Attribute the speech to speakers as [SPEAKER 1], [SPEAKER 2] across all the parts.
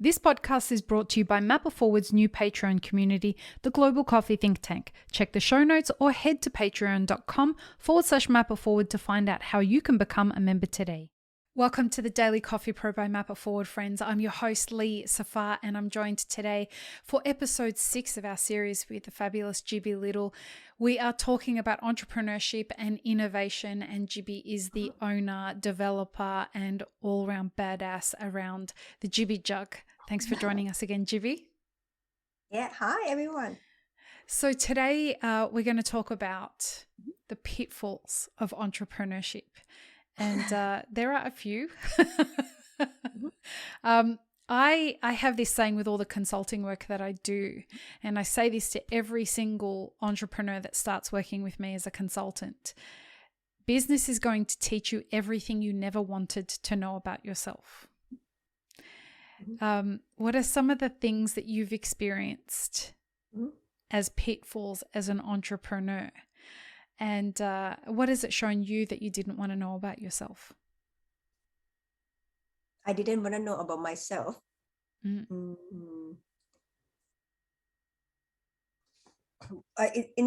[SPEAKER 1] This podcast is brought to you by Mapper Forward's new Patreon community, the Global Coffee Think Tank. Check the show notes or head to patreon.com/mapperforward to find out how you can become a member today. Welcome to the Daily Coffee Pro by Mapper Forward, friends. I'm your host, Lee Safar, and I'm joined today for episode 6 of our series with the fabulous Gibby Little. We are talking about entrepreneurship and innovation, and Gibby is the owner, developer, and all-round badass around the Gibby Jug. Thanks for joining us again, Gibby.
[SPEAKER 2] Yeah, hi everyone.
[SPEAKER 1] So today we're going to talk about the pitfalls of entrepreneurship. And there are a few. I have this saying with all the consulting work that I do, and I say this to every single entrepreneur that starts working with me as a consultant. Business is going to teach you everything you never wanted to know about yourself. What are some of the things that you've experienced as pitfalls as an entrepreneur? And what has it shown you that you didn't want to know about yourself?
[SPEAKER 2] I didn't want to know about myself. In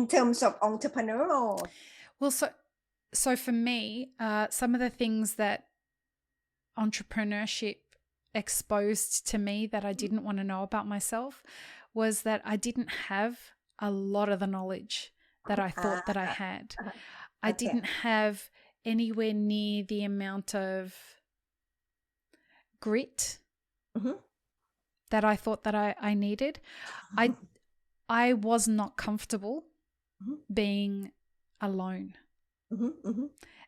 [SPEAKER 2] terms of entrepreneur?
[SPEAKER 1] Well, so for me, some of the things that entrepreneurship exposed to me that I didn't want to know about myself was that I didn't have a lot of the knowledge that I thought that I had. I didn't have anywhere near the amount of grit that I thought that I needed. I was not comfortable being alone.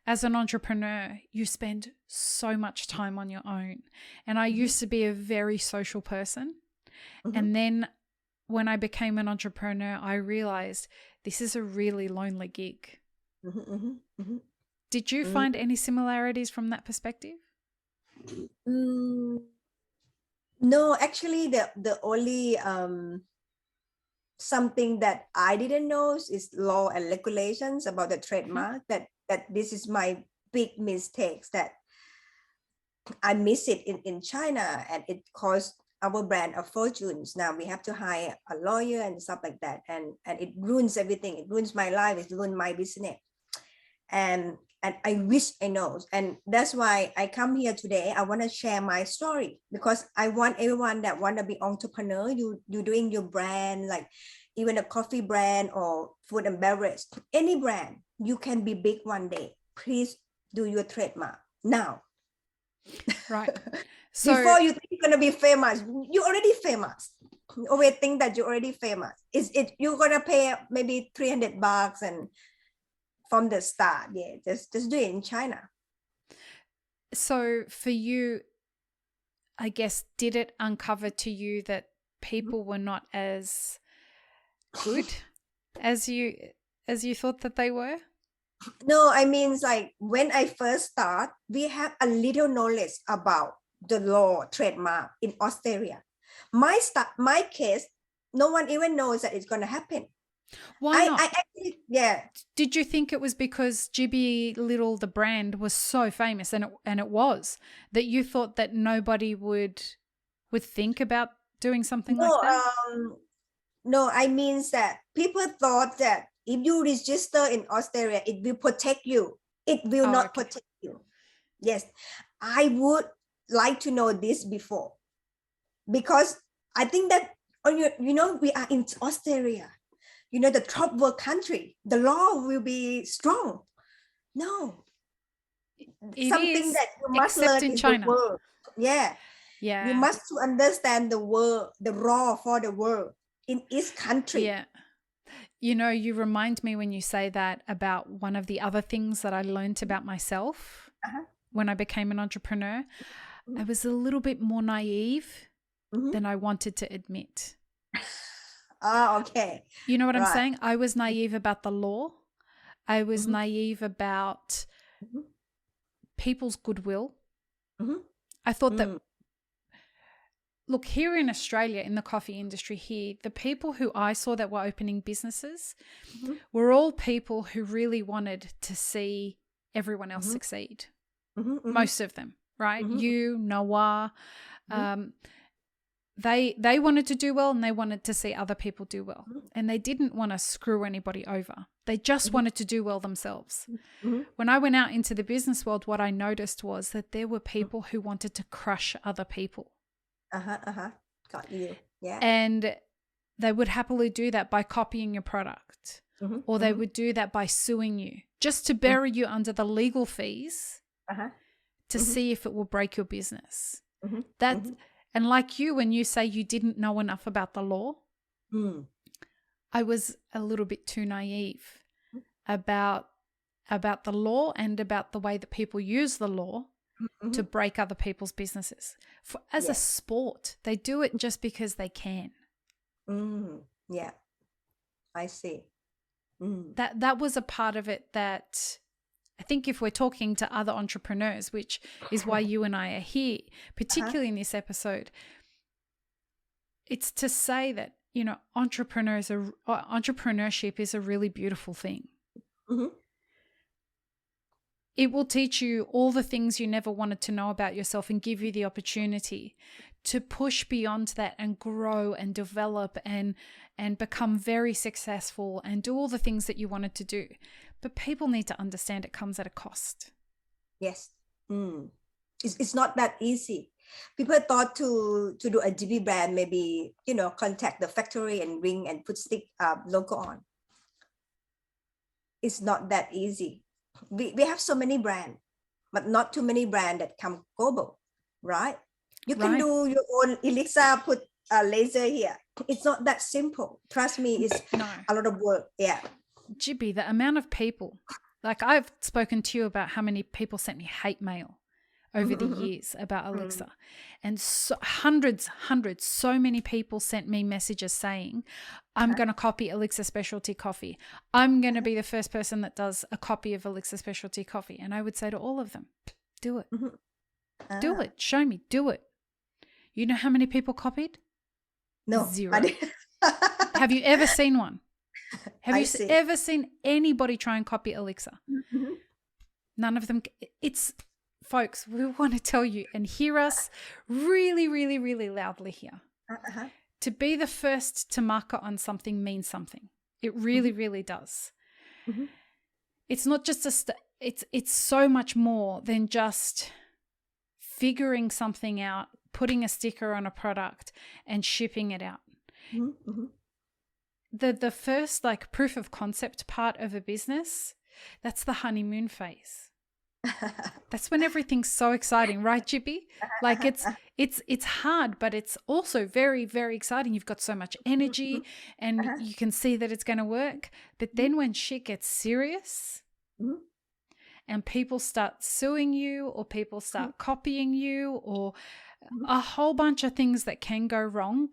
[SPEAKER 1] As an entrepreneur, you spend so much time on your own. And I used to be a very social person. And then when I became an entrepreneur, I realized this is a really lonely gig. Did you find any similarities from that perspective?
[SPEAKER 2] No, actually, the only something that I didn't know is law and regulations about the trademark. That this is my big mistakes, that I miss it in China, and it cost our brand a fortune. Now we have to hire a lawyer and stuff like that, and it ruins everything. It ruins my life. It ruins my business, and I wish I know. And that's why I come here today. I want to share my story, because I want everyone that want to be entrepreneur. You doing your brand, like even a coffee brand or food and beverage, any brand, you can be big one day. Please do your trademark now.
[SPEAKER 1] Right. So
[SPEAKER 2] before you think you're gonna be famous, you're already famous. You always think that you're already famous. You're gonna pay maybe $300 and from the start. Yeah, just do it in China.
[SPEAKER 1] So for you, I guess, did it uncover to you that people were not as good as you thought that they were?
[SPEAKER 2] No, I mean, like when I first start, we have a little knowledge about the law trademark in Australia. My case, no one even knows that it's gonna happen.
[SPEAKER 1] Why not?
[SPEAKER 2] I actually, yeah.
[SPEAKER 1] Did you think it was because Gibby Little, the brand, was so famous, and it was, that you thought that nobody would think about doing something like that?
[SPEAKER 2] No, I mean that people thought that if you register in Australia, it will protect you. It will not protect you. Yes, I would like to know this before, because I think that we are in Australia, the top world country. The law will be strong. No,
[SPEAKER 1] it
[SPEAKER 2] something
[SPEAKER 1] is,
[SPEAKER 2] that you must learn in China. The world. Yeah, you must understand the world, the law for the world in each country.
[SPEAKER 1] Yeah. You remind me when you say that about one of the other things that I learned about myself when I became an entrepreneur. I was a little bit more naive than I wanted to admit.
[SPEAKER 2] Okay.
[SPEAKER 1] You know what I'm saying? I was naive about the law. I was naive about people's goodwill. I thought that, look, here in Australia, in the coffee industry here, the people who I saw that were opening businesses were all people who really wanted to see everyone else succeed. Most of them, right? You, Noah, they wanted to do well, and they wanted to see other people do well. And they didn't want to screw anybody over. They just wanted to do well themselves. When I went out into the business world, what I noticed was that there were people who wanted to crush other people.
[SPEAKER 2] Got you. Yeah.
[SPEAKER 1] And they would happily do that by copying your product, or they would do that by suing you, just to bury you under the legal fees to see if it will break your business. And like you, when you say you didn't know enough about the law, I was a little bit too naive about the law and about the way that people use the law to break other people's businesses. As a sport, they do it just because they can.
[SPEAKER 2] Yeah, I see.
[SPEAKER 1] That was a part of it that I think if we're talking to other entrepreneurs, which is why you and I are here, particularly in this episode, it's to say that, you know, entrepreneurship is a really beautiful thing. It will teach you all the things you never wanted to know about yourself and give you the opportunity to push beyond that and grow and develop and become very successful and do all the things that you wanted to do. But people need to understand it comes at a cost.
[SPEAKER 2] Yes. It's not that easy. People thought to do a GB brand, maybe, you know, contact the factory and ring and put stick logo on. It's not that easy. We have so many brands, but not too many brands that come global, right? You can do your own Elixir, put a laser here. It's not that simple. Trust me, it's a lot of work. Yeah.
[SPEAKER 1] Jibby, the amount of people, like I've spoken to you about how many people sent me hate mail over the years about Elixir. And so, hundreds, so many people sent me messages saying, I'm going to copy Elixir Specialty Coffee. I'm going to be the first person that does a copy of Elixir Specialty Coffee. And I would say to all of them, do it. Do it. Show me. Do it. You know how many people copied?
[SPEAKER 2] No.
[SPEAKER 1] 0. Have you ever seen one? Have you ever seen anybody try and copy Elixir? None of them. It's, folks, we want to tell you and hear us really, really, really loudly here. To be the first to market on something means something. It really, really does. It's not just it's so much more than just figuring something out, putting a sticker on a product and shipping it out. The first like proof of concept part of a business, that's the honeymoon phase. That's when everything's so exciting, right, Jibby? Like it's hard, but it's also very, very exciting. You've got so much energy and you can see that it's going to work. But then when shit gets serious and people start suing you or people start copying you or a whole bunch of things that can go wrong.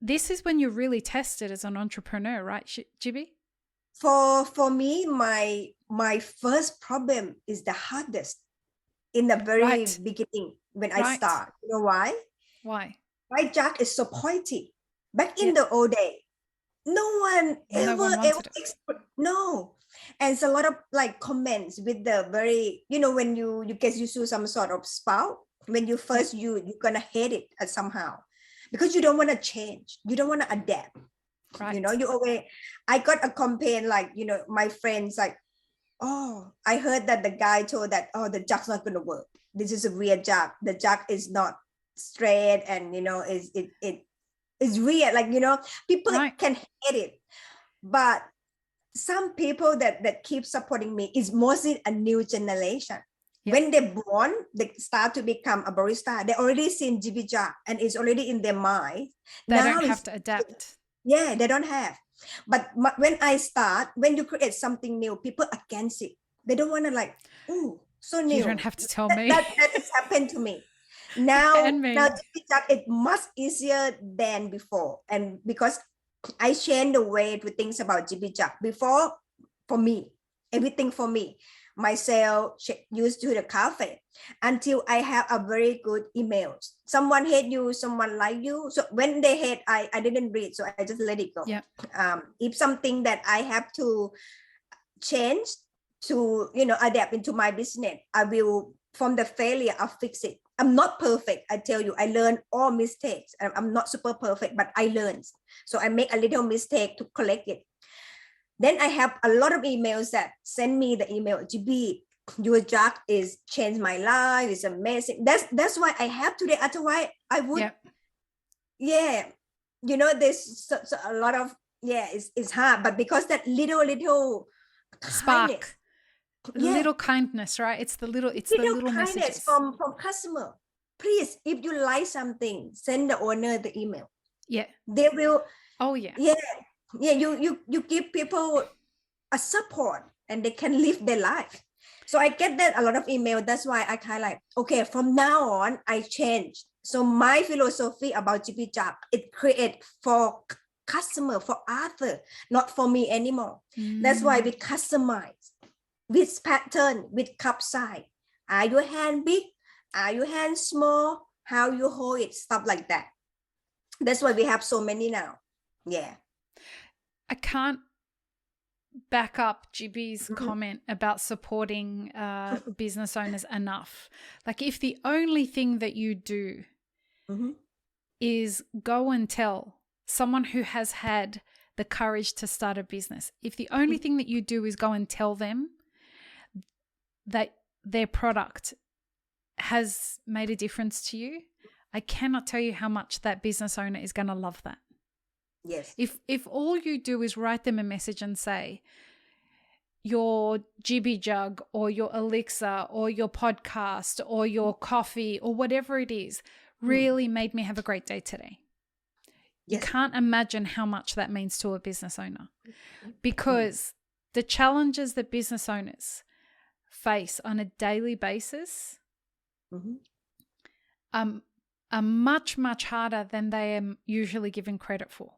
[SPEAKER 1] This is when you're really tested as an entrepreneur, right, Jibby?
[SPEAKER 2] For me, my first problem is the hardest in the very beginning when I start. You know why?
[SPEAKER 1] Why?
[SPEAKER 2] My jug is so pointy. Back in the old day, no one ever no. And it's a lot of like comments with the very, you know, when you get used to some sort of spout, when you first you're gonna hate it somehow because you don't want to change, you don't want to adapt. You know, you always, I got a complaint like, you know, my friends like, oh, I heard that the guy told that, oh, the jug's not going to work. This is a weird jug. The jug is not straight and, you know, it's weird. Like, you know, people can hate it. But some people that keep supporting me is mostly a new generation. When they're born, they start to become a barista. They already seen GB jug and it's already in their mind.
[SPEAKER 1] They don't have to adapt.
[SPEAKER 2] Yeah, they don't have. But when I start, when you create something new, people against it. They don't want to like, ooh, so new.
[SPEAKER 1] You don't have to tell me.
[SPEAKER 2] That has happened to me. Now it's much easier than before. And because I changed the way to think about GB jug. Before, for me, everything for me. Myself used to the cafe until I have a very good email. Someone hate you, someone like you. So when they hate, I didn't read, so I just let it go. If something that I have to change to, you know, adapt into my business, I will from the failure, I fix it. I'm not perfect. I tell you, I learn all mistakes. I'm not super perfect, but I learn. So I make a little mistake to correct it. Then I have a lot of emails that send me the email, GB, your jug is changed my life. It's amazing. That's why I have today. Otherwise, I would, there's a lot of, it's hard. But because that little
[SPEAKER 1] spark.
[SPEAKER 2] kindness,
[SPEAKER 1] little kindness, right? It's the little
[SPEAKER 2] kindness
[SPEAKER 1] messages
[SPEAKER 2] from customer. Please, if you like something, send the owner the email.
[SPEAKER 1] Yeah,
[SPEAKER 2] they will.
[SPEAKER 1] Oh yeah.
[SPEAKER 2] You give people a support and they can live their life. So I get that a lot of email. That's why I kind of like, okay, from now on I change. So my philosophy about GP Jug, it create for customer, for other, not for me anymore. That's why we customize with pattern, with cup size. Are your hand big? Are your hands small? How you hold it? Stuff like that. That's why we have so many now. Yeah.
[SPEAKER 1] I can't back up GB's comment about supporting business owners enough. Like if the only thing that you do is go and tell someone who has had the courage to start a business, if the only thing that you do is go and tell them that their product has made a difference to you, I cannot tell you how much that business owner is going to love that.
[SPEAKER 2] Yes.
[SPEAKER 1] If all you do is write them a message and say, your GB Jug or your Elixir or your podcast or your coffee or whatever it is really made me have a great day today. Yes. You can't imagine how much that means to a business owner, because the challenges that business owners face on a daily basis are much, much harder than they are usually given credit for.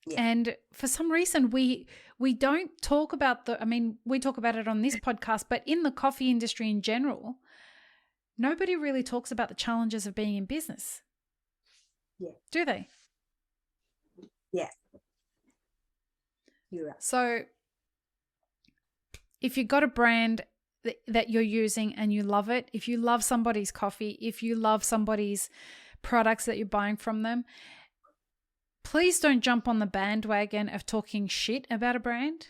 [SPEAKER 1] Yeah. And for some reason, we don't talk about we talk about it on this podcast, but in the coffee industry in general, nobody really talks about the challenges of being in business.
[SPEAKER 2] Yeah.
[SPEAKER 1] Do they?
[SPEAKER 2] Yeah. You're right.
[SPEAKER 1] So if you've got a brand that you're using and you love it, if you love somebody's coffee, if you love somebody's products that you're buying from them, please don't jump on the bandwagon of talking shit about a brand.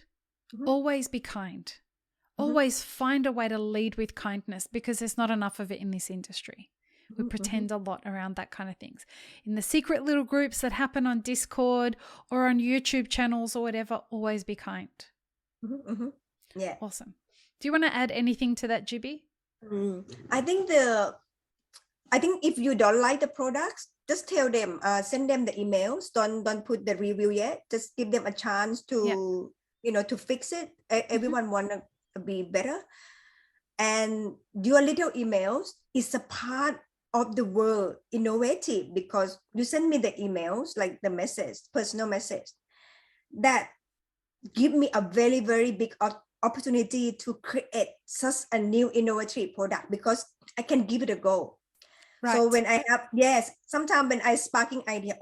[SPEAKER 1] Always be kind. Always find a way to lead with kindness, because there's not enough of it in this industry. We pretend a lot around that kind of things. In the secret little groups that happen on Discord or on YouTube channels or whatever, always be kind.
[SPEAKER 2] Yeah.
[SPEAKER 1] Awesome. Do you want to add anything to that, GB?
[SPEAKER 2] I think if you don't like the products, just tell them, send them the emails. Don't put the review yet. Just give them a chance to, to fix it. Everyone want to be better. And your little emails is a part of the word innovative, because you send me the emails, like the message, personal message, that give me a very, very big opportunity to create such a new innovative product, because I can give it a go. Right. So when I have, sometimes when I sparking idea,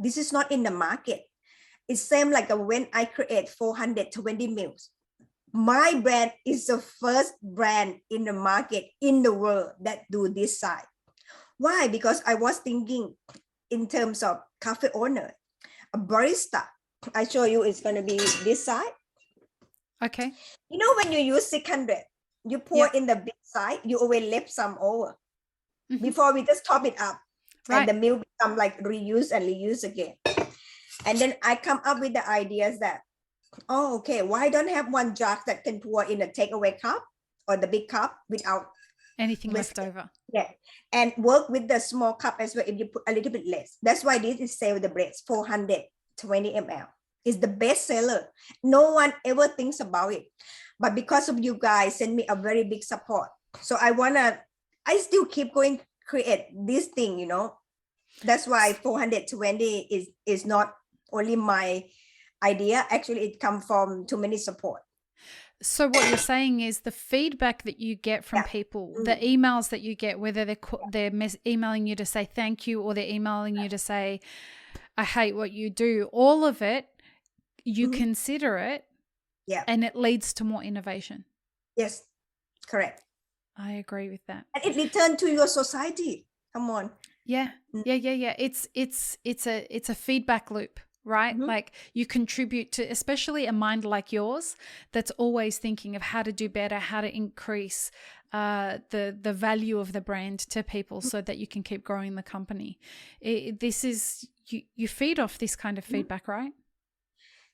[SPEAKER 2] this is not in the market. It's same like when I create 420 meals. My brand is the first brand in the market in the world that do this side. Why? Because I was thinking in terms of cafe owner, a barista. I show you it's going to be this side.
[SPEAKER 1] Okay.
[SPEAKER 2] You know, when you use 600, you pour in the big side, you always left some over. Before we just top it up. Right. And the milk become like reuse and reuse again. And then I come up with the ideas that, why don't have one jug that can pour in a takeaway cup or the big cup without
[SPEAKER 1] anything left over.
[SPEAKER 2] Yeah. And work with the small cup as well if you put a little bit less. That's why this is Save the Breads 420 ml. It's the best seller. No one ever thinks about it. But because of you guys send me a very big support. So I still keep going create this thing, That's why 420 is not only my idea. Actually, it comes from too many support.
[SPEAKER 1] So what you're saying is the feedback that you get from people, the emails that you get, whether they're emailing you to say thank you or they're emailing you to say, I hate what you do, all of it, you consider it, and it leads to more innovation.
[SPEAKER 2] Yes. Correct.
[SPEAKER 1] I agree with that.
[SPEAKER 2] And it returns to your society. Come on.
[SPEAKER 1] Yeah. It's a feedback loop, right? Like you contribute to, especially a mind like yours that's always thinking of how to do better, how to increase the value of the brand to people so that you can keep growing the company. You feed off this kind of feedback, right?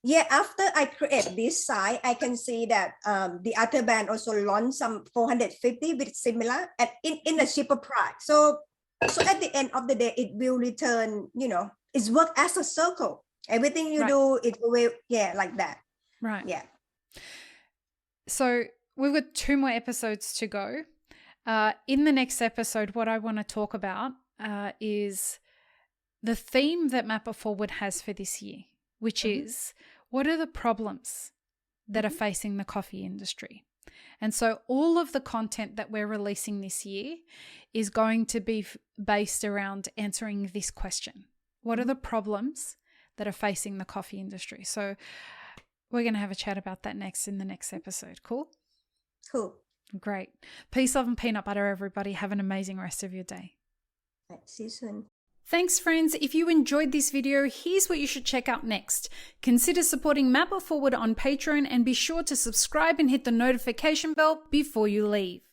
[SPEAKER 2] Yeah, after I create this site, I can see that the other band also launched some 450 with similar and in a cheaper price. So at the end of the day, it will return, it's work as a circle. Everything you do, it will, like that.
[SPEAKER 1] Right.
[SPEAKER 2] Yeah.
[SPEAKER 1] So we've got 2 more episodes to go. In the next episode, what I want to talk about is the theme that Map It Forward has for this year, which is what are the problems that are facing the coffee industry? And so all of the content that we're releasing this year is going to be based around answering this question. What are the problems that are facing the coffee industry? So we're going to have a chat about that next in the next episode. Cool?
[SPEAKER 2] Cool.
[SPEAKER 1] Great. Peace, love, and peanut butter, everybody. Have an amazing rest of your day.
[SPEAKER 2] See you soon.
[SPEAKER 1] Thanks, friends. If you enjoyed this video, here's what you should check out next. Consider supporting Map It Forward on Patreon and be sure to subscribe and hit the notification bell before you leave.